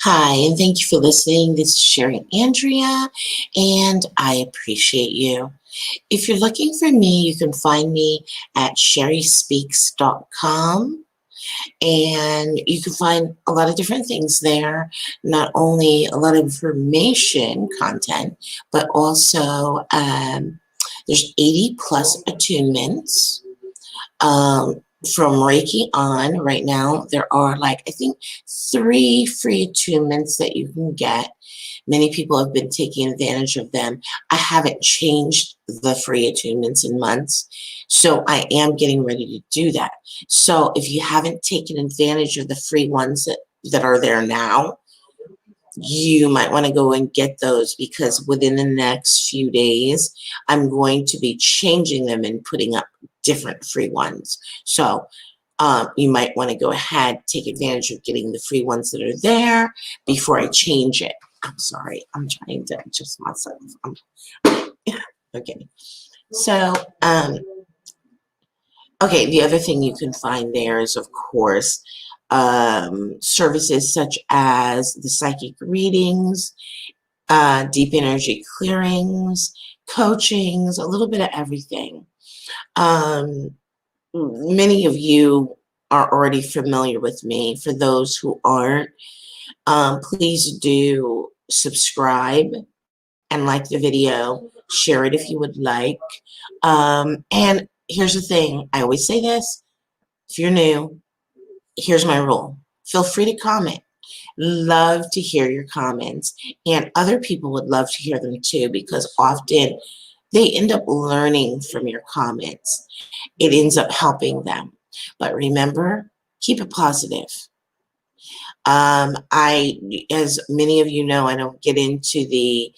Hi, and thank you for listening. This is Sherry Andrea, and I appreciate you. If you're looking for me, you can find me at sherryspeaks.com, and you can find a lot of different things there, not only a lot of information content, but also there's 80 plus attunements. Um, from Reiki on right now, there are like, I think, 3 free attunements that you can get. Many people have been taking advantage of them. I haven't changed the free attunements in months, so I am getting ready to do that. So if you haven't taken advantage of the free ones that are there now, you might want to go and get those because within the next few days, I'm going to be changing them and putting up different free ones. So you might want to go ahead, take advantage of getting the free ones that are there before I change it. I'm sorry, I'm trying to adjust myself. Okay. So, okay, the other thing you can find there is, of course, services such as the psychic readings, deep energy clearings, coachings, a little bit of everything. Um, Many of you are already familiar with me. For those who aren't, please do subscribe and like the video, share it if you would like. And here's the thing, I always say this, if you're new, here's my rule. Feel free to comment. Love to hear your comments, and other people would love to hear them too, because often they end up learning from your comments. It ends up helping them. But remember, keep it positive. As many of you know, I don't get into the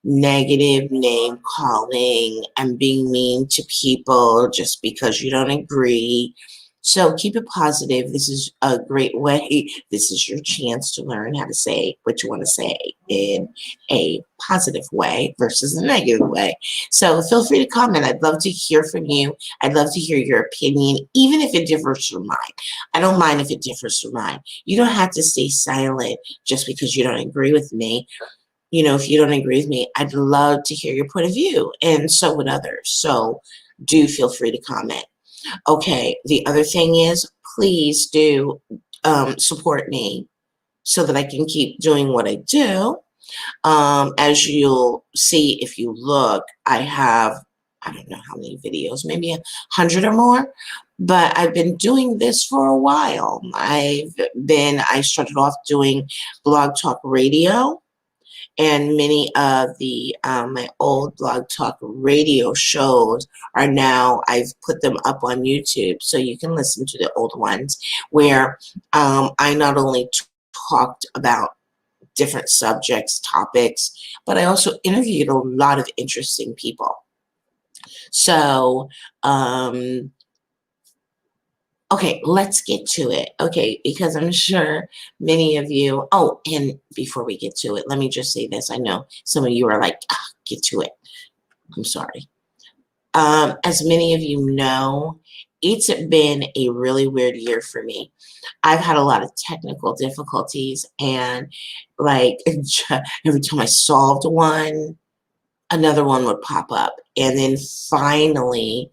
negative name calling and being mean to people just because you don't agree. So keep it positive. This is a great way. This is your chance to learn how to say what you want to say in a positive way versus a negative way. So feel free to comment. I'd love to hear from you. I'd love to hear your opinion, even if it differs from mine. I don't mind if it differs from mine. You don't have to stay silent just because you don't agree with me. You know, if you don't agree with me, I'd love to hear your point of view, and so would others. So do feel free to comment. Okay, the other thing is, please do support me so that I can keep doing what I do. As you'll see if you look, I have, I don't know how many videos, maybe 100 or more, but I've been doing this for a while. I started off doing Blog Talk Radio, and many of the my old Blog Talk Radio shows are now, I've put them up on YouTube so you can listen to the old ones, where I not only talked about different subjects, topics, but I also interviewed a lot of interesting people. So, okay, let's get to it. Okay, because I'm sure many of you, oh, and before we get to it, let me just say this. I know some of you are like, get to it. I'm sorry. As many of you know, it's been a really weird year for me. I've had a lot of technical difficulties, and like every time I solved one, another one would pop up. And then finally,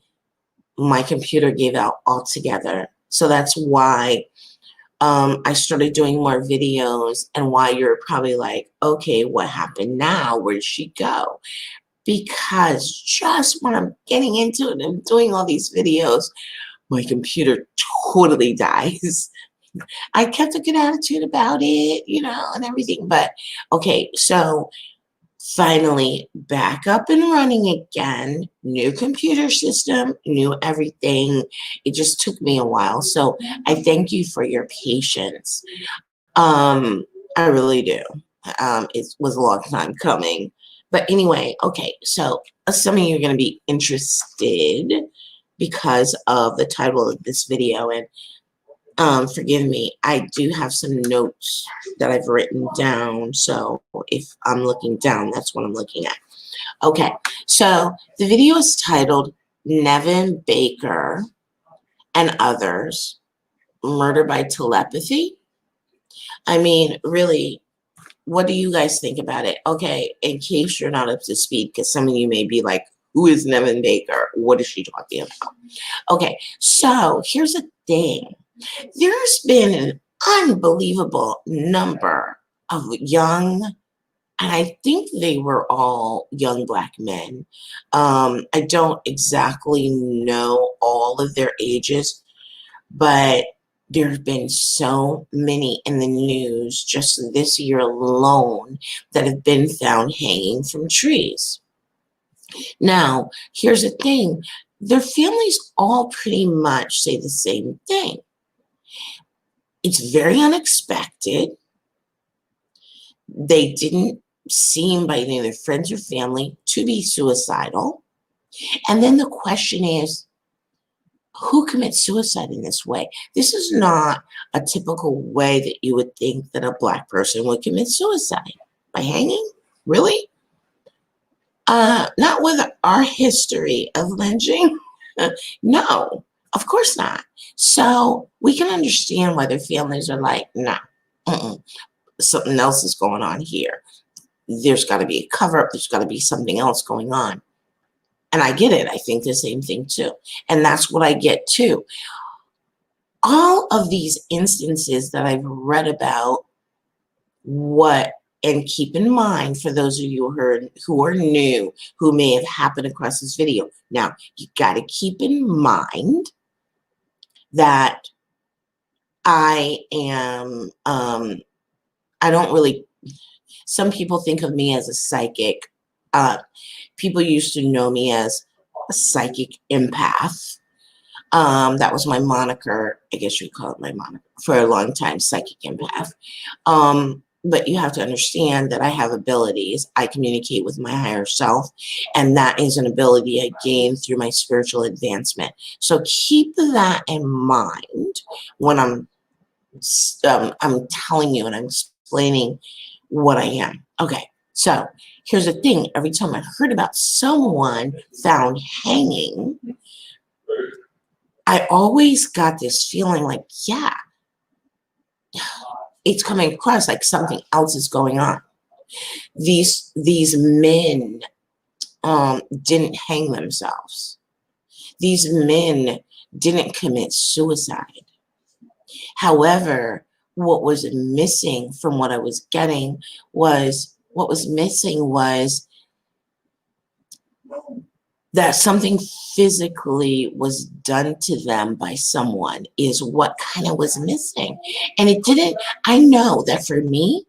my computer gave out altogether. So that's why I started doing more videos, and why you're probably like, okay, what happened now? Where did she go? Because just when I'm getting into it and doing all these videos, my computer totally dies. I kept a good attitude about it, you know, and everything. But okay, so finally back up and running again, new computer system, new everything. It just took me a while. So I thank you for your patience. I really do. It was a long time coming. But anyway, okay, so some of you are going to be interested because of the title of this video. And forgive me, I do have some notes that I've written down. So if I'm looking down, that's what I'm looking at. Okay, so the video is titled Nevan Baker and Others, Murder by Telepathy. I mean, really, what do you guys think about it? Okay, in case you're not up to speed, because some of you may be like, who is Nevan Baker? What is she talking about? Okay, so here's the thing. There's been an unbelievable number of young, and I think they were all young Black men. I don't exactly know all of their ages, but there have been so many in the news just this year alone that have been found hanging from trees. Now, here's the thing. Their families all pretty much say the same thing. It's very unexpected. They didn't seem by any of their friends or family to be suicidal. And then the question is, who commits suicide in this way? This is not a typical way that you would think that a Black person would commit suicide. By hanging? Really? Not with our history of lynching. No, of course not. So we can understand why their families are like, nah, something else is going on here. There's got to be a cover up. There's got to be something else going on. And I get it. I think the same thing too. And that's what I get too. All of these instances that I've read about, and keep in mind for those of you who are new, who may have happened across this video. Now, you got to keep in mind that I am, I don't really, some people think of me as a psychic. People used to know me as a psychic empath. That was my moniker. I guess you call it my moniker for a long time, psychic empath. But you have to understand that I have abilities. I communicate with my higher self, and that is an ability I gained through my spiritual advancement. So keep that in mind when I'm telling you and I'm explaining what I am. Okay, so here's the thing. Every time I heard about someone found hanging, I always got this feeling like, yeah, it's coming across like something else is going on. These men didn't hang themselves. These men didn't commit suicide. However, what was missing from what I was getting was that something physically was done to them by someone is what kind of was missing. And it didn't, I know that for me,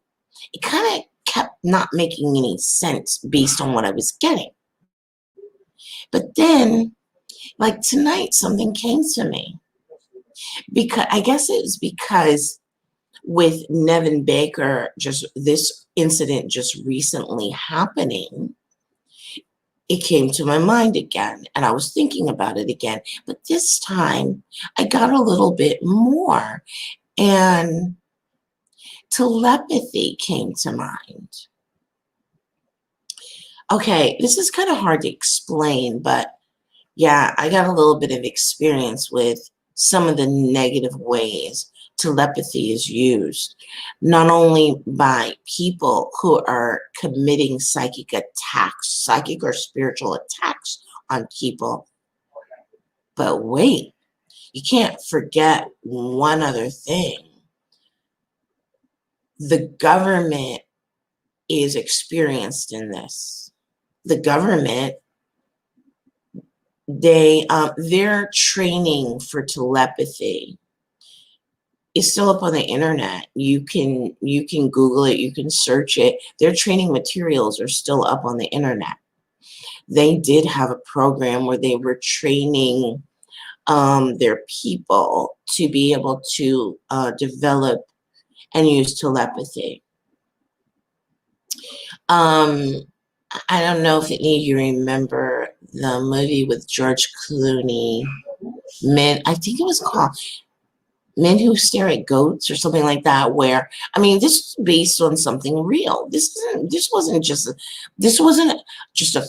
it kind of kept not making any sense based on what I was getting. But then, like tonight, something came to me. Because I guess it was because with Nevan Baker, just this incident just recently happening, it came to my mind again, and I was thinking about it again. But this time, I got a little bit more, and telepathy came to mind. Okay, this is kind of hard to explain, but yeah, I got a little bit of experience with some of the negative ways telepathy is used, not only by people who are committing psychic attacks, psychic or spiritual attacks on people, but wait, you can't forget one other thing. The government is experienced in this. The government, their training for telepathy is still up on the internet. You can Google it, you can search it. Their training materials are still up on the internet. They did have a program where they were training their people to be able to develop and use telepathy. I don't know if any of you remember the movie with George Clooney. I think it was called Men Who Stare at Goats or something like that, where, I mean, this is based on something real. This wasn't just a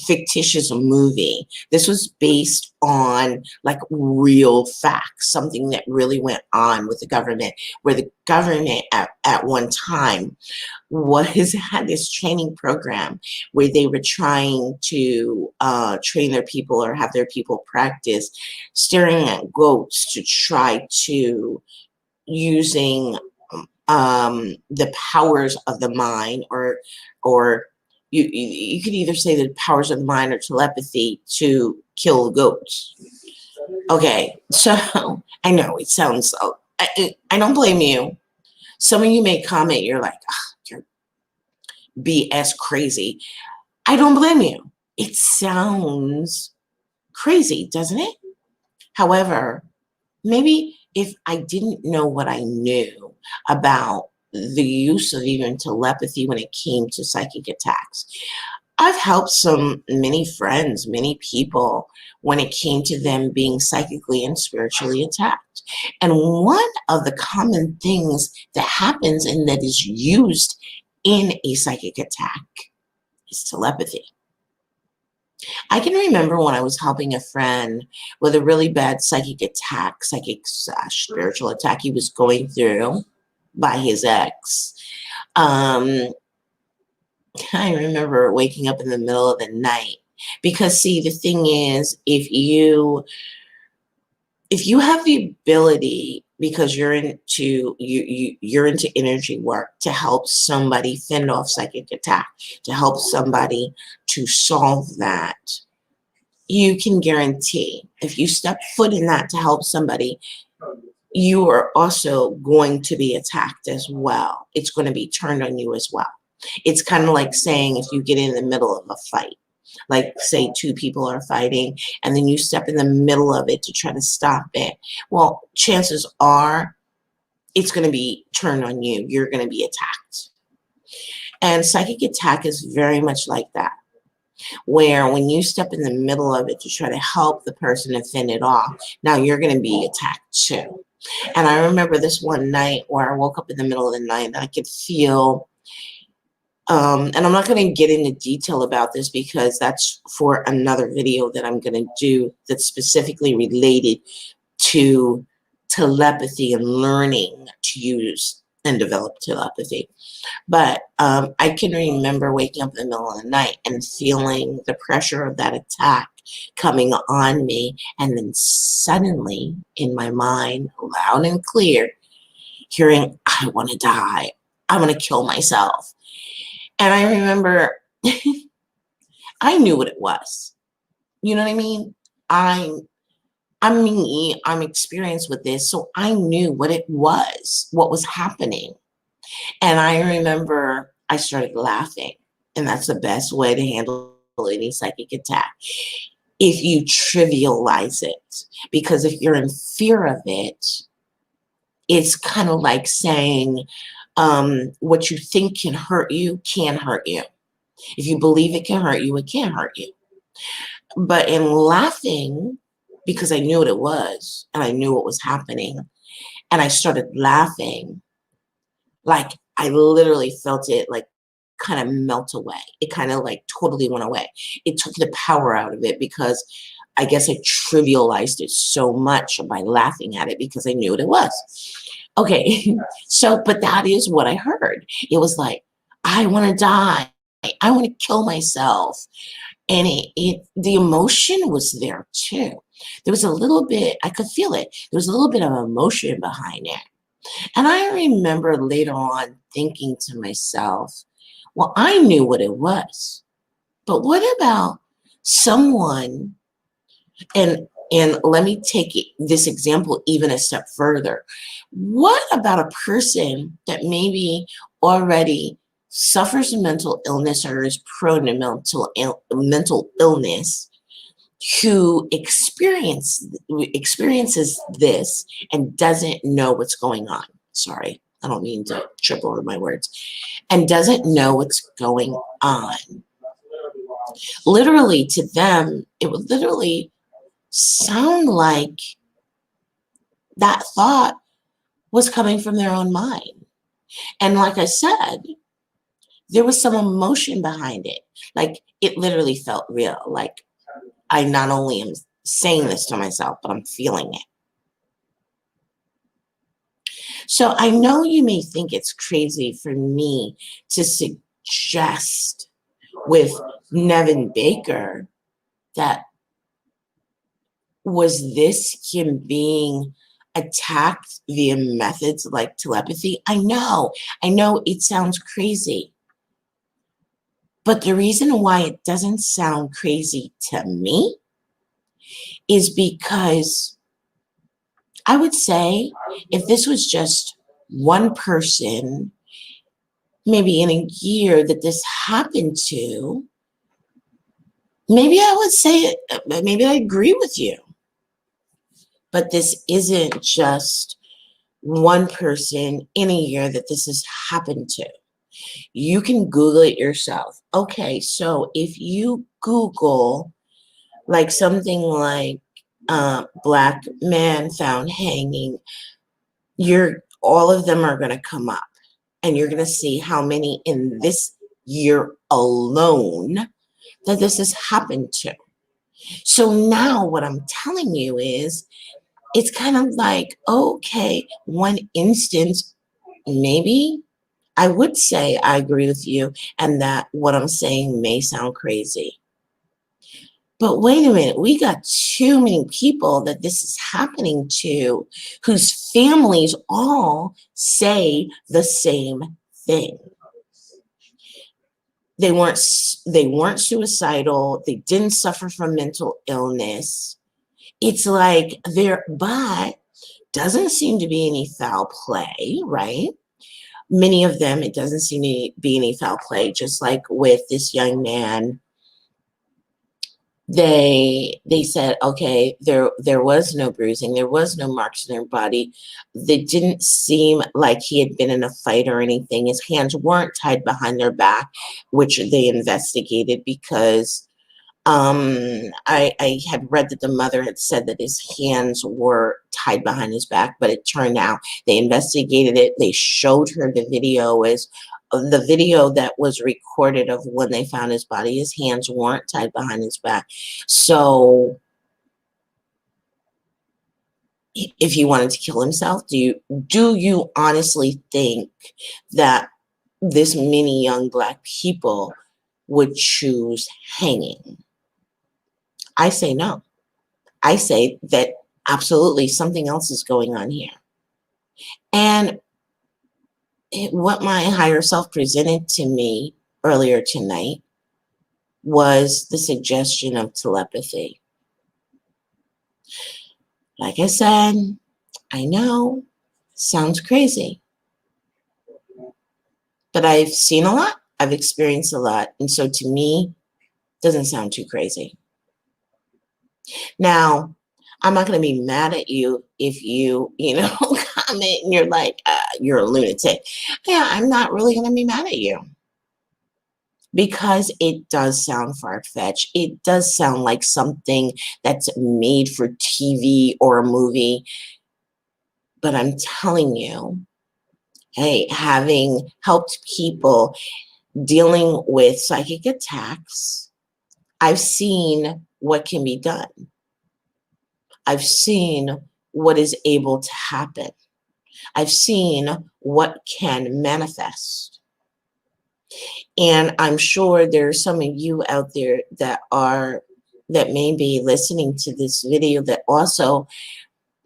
fictitious movie. This was based on like real facts, something that really went on with the government, where the government at one time had this training program where they were trying to train their people or have their people practice staring at goats to try to using the powers of the mind, or you could either say the powers of the mind or telepathy to kill goats. Okay, so I know it sounds. I don't blame you. Some of you may comment, you're like, you're BS crazy. I don't blame you. It sounds crazy, doesn't it? However, maybe if I didn't know what I knew about the use of even telepathy when it came to psychic attacks, I've helped many friends, many people when it came to them being psychically and spiritually attacked. And one of the common things that happens and that is used in a psychic attack is telepathy. I can remember when I was helping a friend with a really bad psychic attack, spiritual attack he was going through by his ex. I remember waking up in the middle of the night because, see, the thing is, if you have the ability, because you're into energy work, to help somebody fend off psychic attack, to help somebody to solve that, you can guarantee if you step foot in that to help somebody, you are also going to be attacked as well. It's going to be turned on you as well. It's kind of like saying if you get in the middle of a fight, like say two people are fighting and then you step in the middle of it to try to stop it. Well, chances are it's going to be turned on you. You're going to be attacked. And psychic attack is very much like that, where when you step in the middle of it to try to help the person and fend it off, now you're going to be attacked too. And I remember this one night where I woke up in the middle of the night and I could feel, and I'm not going to get into detail about this because that's for another video that I'm going to do that's specifically related to telepathy and learning to use and develop telepathy. But I can remember waking up in the middle of the night and feeling the pressure of that attack coming on me. And then suddenly in my mind, loud and clear, hearing, I want to die. I want to kill myself. And I remember I knew what it was. You know what I mean? I'm experienced with this. So I knew what it was, what was happening. And I remember I started laughing, and that's the best way to handle any psychic attack. If you trivialize it, because if you're in fear of it, it's kind of like saying what you think can hurt you can hurt you. If you believe it can hurt you, it can hurt you. But in laughing, because I knew what it was and I knew what was happening, and I started laughing, like I literally felt it like kind of melt away. It kind of like totally went away. It took the power out of it because I guess I trivialized it so much by laughing at it because I knew what it was. Okay, so, but that is what I heard. It was like, I want to die. I want to kill myself. And the emotion was there too. There was a little bit, I could feel it. There was a little bit of emotion behind it. And I remember later on thinking to myself, well, I knew what it was, but what about someone, and let me take this example even a step further. What about a person that maybe already suffers a mental illness or is prone to mental illness, who experiences this and doesn't know what's going on? Sorry, I don't mean to trip over my words. And doesn't know what's going on. Literally, to them, it would literally sound like that thought was coming from their own mind. And like I said, there was some emotion behind it. Like it literally felt real. Like I not only am saying this to myself, but I'm feeling it. So I know you may think it's crazy for me to suggest with Nevan Baker that was this him being attacked via methods like telepathy? I know it sounds crazy. But the reason why it doesn't sound crazy to me is because I would say if this was just one person, maybe in a year that this happened to, maybe I would say, maybe I agree with you. But this isn't just one person in a year that this has happened to. You can Google it yourself. Okay, so if you Google like something like black man found hanging, all of them are going to come up, and you're going to see how many in this year alone that this has happened to. So now what I'm telling you is it's kind of like, okay, one instance, maybe I would say I agree with you and that what I'm saying may sound crazy. But wait a minute, we got too many people that this is happening to whose families all say the same thing. They weren't suicidal, they didn't suffer from mental illness. It's like but doesn't seem to be any foul play, right? Many of them, it doesn't seem to be any foul play, just like with this young man. They said, okay, there was no bruising, there was no marks in their body. They didn't seem like he had been in a fight or anything. His hands weren't tied behind their back, which they investigated because I had read that the mother had said that his hands were tied behind his back, but it turned out they investigated it. They showed her the video the video that was recorded of when they found his body. His hands weren't tied behind his back. So if he wanted to kill himself, do you honestly think that this many young Black people would choose hanging? I say no. I say that absolutely something else is going on here. And what my higher self presented to me earlier tonight was the suggestion of telepathy. Like I said, I know, sounds crazy, but I've seen a lot, I've experienced a lot, and so to me, doesn't sound too crazy. Now, I'm not going to be mad at you if you comment and you're like, you're a lunatic. Yeah, I'm not really going to be mad at you because it does sound far-fetched. It does sound like something that's made for TV or a movie. But I'm telling you, hey, having helped people dealing with psychic attacks, I've seen what can be done. I've seen what is able to happen. I've seen what can manifest. And I'm sure there's some of you out there that may be listening to this video that also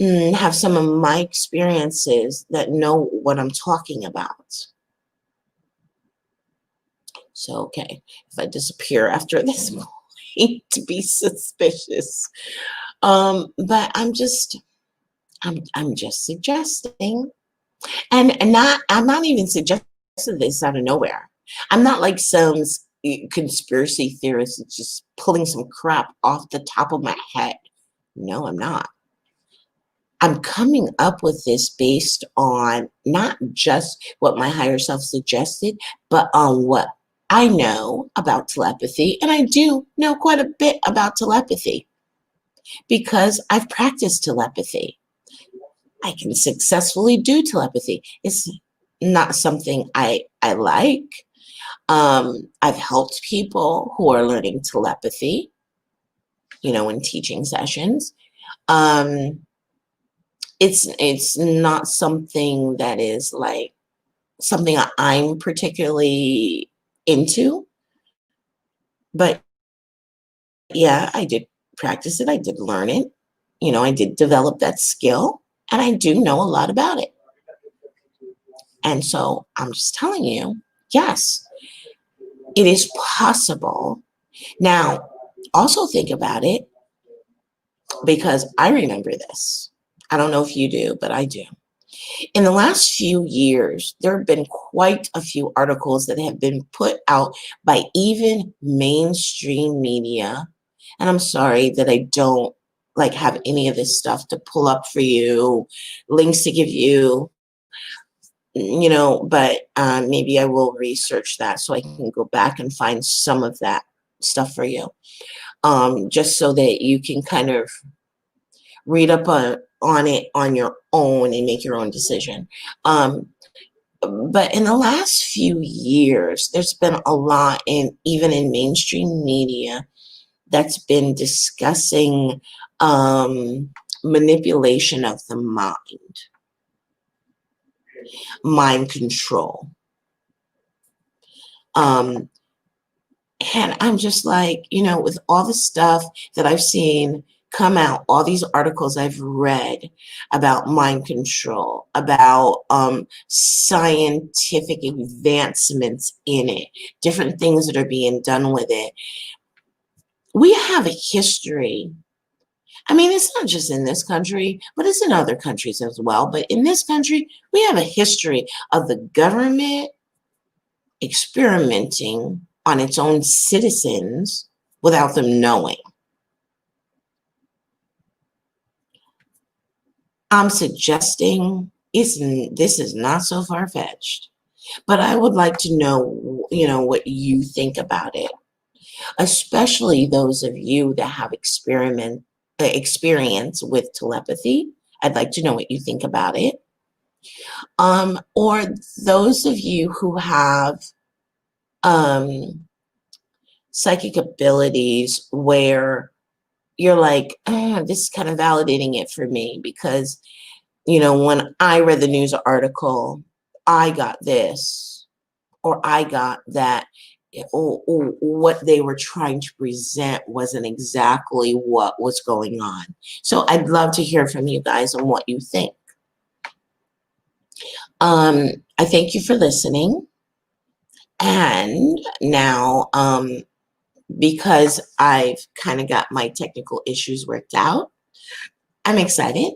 have some of my experiences that know what I'm talking about. So, okay, if I disappear after this point, to be suspicious. But I'm just suggesting, and I'm not even suggesting this out of nowhere. I'm not like some conspiracy theorist that's just pulling some crap off the top of my head. No, I'm not. I'm coming up with this based on not just what my higher self suggested, but on what I know about telepathy. And I do know quite a bit about telepathy because I've practiced telepathy. I can successfully do telepathy. It's not something I like. I've helped people who are learning telepathy, in teaching sessions. It's not something that is like something I'm particularly into, but yeah, I did practice it. I did learn it. I did develop that skill, and I do know a lot about it. And so I'm just telling you, yes, it is possible. Now, also think about it, because I remember this. I don't know if you do, but I do. In the last few years, there have been quite a few articles that have been put out by even mainstream media. And I'm sorry that I don't have any of this stuff to pull up for you, links to give you, but maybe I will research that so I can go back and find some of that stuff for you, just so that you can kind of read up on it on your own and make your own decision. But in the last few years, there's been a lot even in mainstream media that's been discussing manipulation of the mind control. And I'm just like, with all the stuff that I've seen come out, all these articles I've read about mind control, about scientific advancements in it, different things that are being done with it. We have a history. I mean, it's not just in this country, but it's in other countries as well. But in this country, we have a history of the government experimenting on its own citizens without them knowing. I'm suggesting this is not so far-fetched, but I would like to know, what you think about it, especially those of you that have experience with telepathy. I'd like to know what you think about it. Or those of you who have psychic abilities where you're like, this is kind of validating it for me, because, when I read the news article, I got this, or I got that, or what they were trying to present wasn't exactly what was going on. So I'd love to hear from you guys on what you think. I thank you for listening. And now, because I've kind of got my technical issues worked out, I'm excited.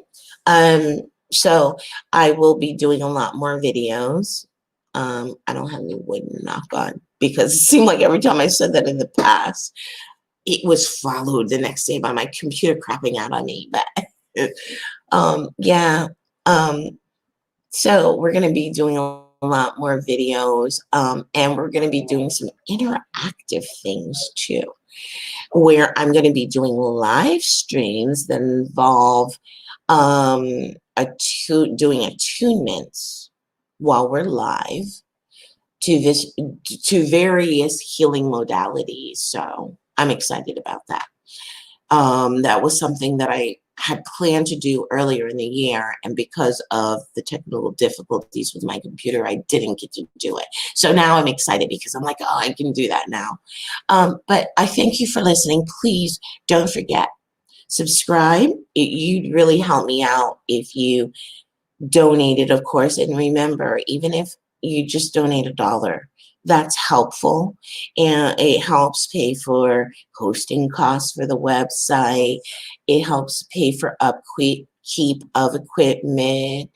So I will be doing a lot more videos. I don't have any wood to knock on, because it seemed like every time I said that in the past, it was followed the next day by my computer crapping out on me. But yeah. So we're going to be doing a lot more videos, and we're going to be doing some interactive things too, where I'm going to be doing live streams that involve doing attunements while we're live to various healing modalities. So I'm excited about that. That was something that I had planned to do earlier in the year, and because of the technical difficulties with my computer, I didn't get to do it. So now I'm excited, because I'm like, oh, I can do that now. But I thank you for listening. Please don't forget, subscribe. You'd really help me out if you donated, of course. And remember, even if you just donate $1, that's helpful, and it helps pay for hosting costs for the website. It helps pay for upkeep of equipment,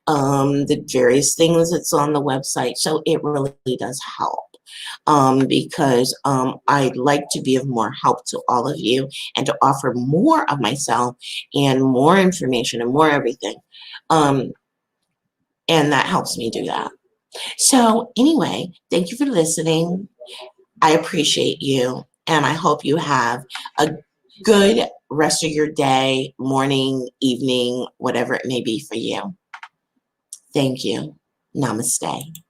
the various things that's on the website. So it really does help, because I'd like to be of more help to all of you, and to offer more of myself and more information and more everything. And that helps me do that. So anyway, thank you for listening. I appreciate you, and I hope you have a good rest of your day, morning, evening, whatever it may be for you. Thank you. Namaste.